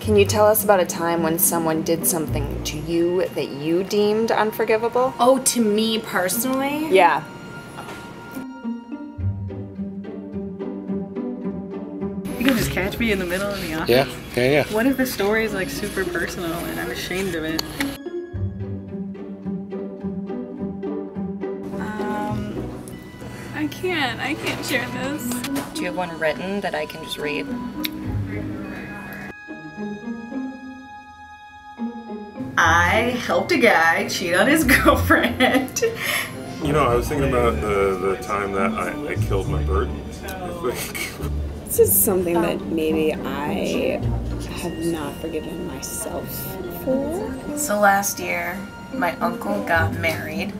Can you tell us about a time when someone did something to you that you deemed unforgivable? Oh, to me personally? Yeah. You can just catch me in the middle of the office. Yeah. What if the story is like super personal and I'm ashamed of it? I can't share this. Do you have one written that I can just read? I helped a guy cheat on his girlfriend. You know, I was thinking about the time that I killed my bird, I think. This is something that maybe I have not forgiven myself for. So last year, my uncle got married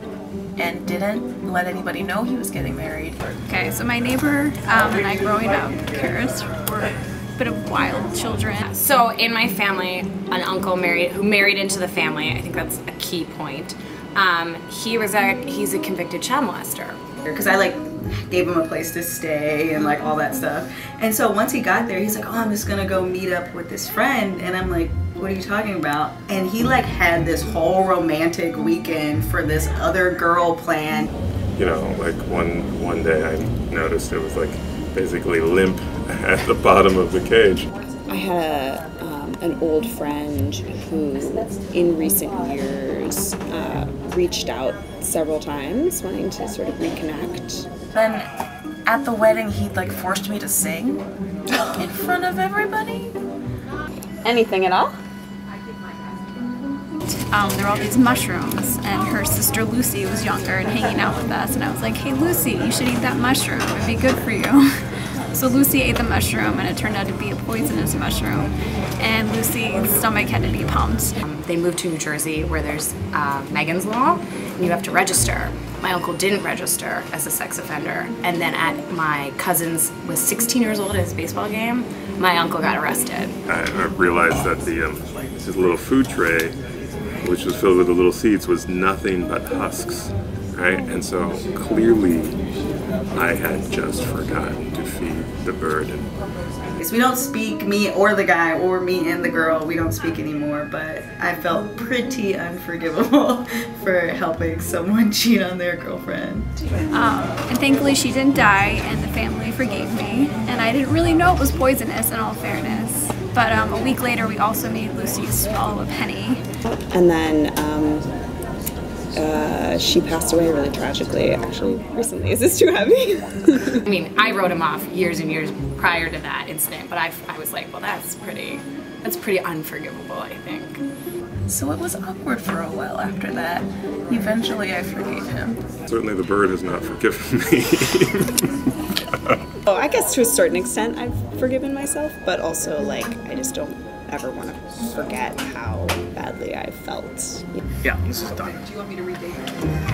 and didn't let anybody know he was getting married. Okay, so my neighbor and I growing up, Karis, were a bit of wild children. So in my family, an uncle who married into the family, I think that's a key point. He's a convicted child molester. Because I like gave him a place to stay and like all that stuff. And so once he got there, he's like, oh, I'm just gonna go meet up with this friend. And I'm like, what are you talking about? And he like had this whole romantic weekend for this other girl plan. You know, like one day I noticed it was like basically limp at the bottom of the cage. I had an old friend who, in recent years, reached out several times, wanting to sort of reconnect. Then at the wedding, he like forced me to sing in front of everybody. Anything at all? There were all these mushrooms, and her sister Lucy was younger and hanging out with us, and I was like, hey Lucy, you should eat that mushroom, it'd be good for you. So Lucy ate the mushroom, and it turned out to be a poisonous mushroom, and Lucy's stomach had to be pumped. They moved to New Jersey where there's Megan's Law, and you have to register. My uncle didn't register as a sex offender, and then at my cousin's was 16 years old at his baseball game, my uncle got arrested. I realized that this little food tray, which was filled with the little seeds, was nothing but husks, right? And so clearly I had just forgotten to feed the bird. We don't speak, me or the guy or me and the girl, we don't speak anymore, but I felt pretty unforgivable for helping someone cheat on their girlfriend. And thankfully she didn't die, and the family forgave me, and I didn't really know it was poisonous in all fairness. But a week later we also made Lucy swallow a penny. And then she passed away really tragically, actually, recently. Is this too heavy? I mean, I wrote him off years and years prior to that incident, but I was like, well, that's pretty unforgivable, I think. So it was awkward for a while after that. Eventually I forgave him. Certainly the bird has not forgiven me. Oh, I guess to a certain extent I've forgiven myself, but also like I just don't ever want to forget how badly I felt. Yeah, this is done. Do you want me to read it?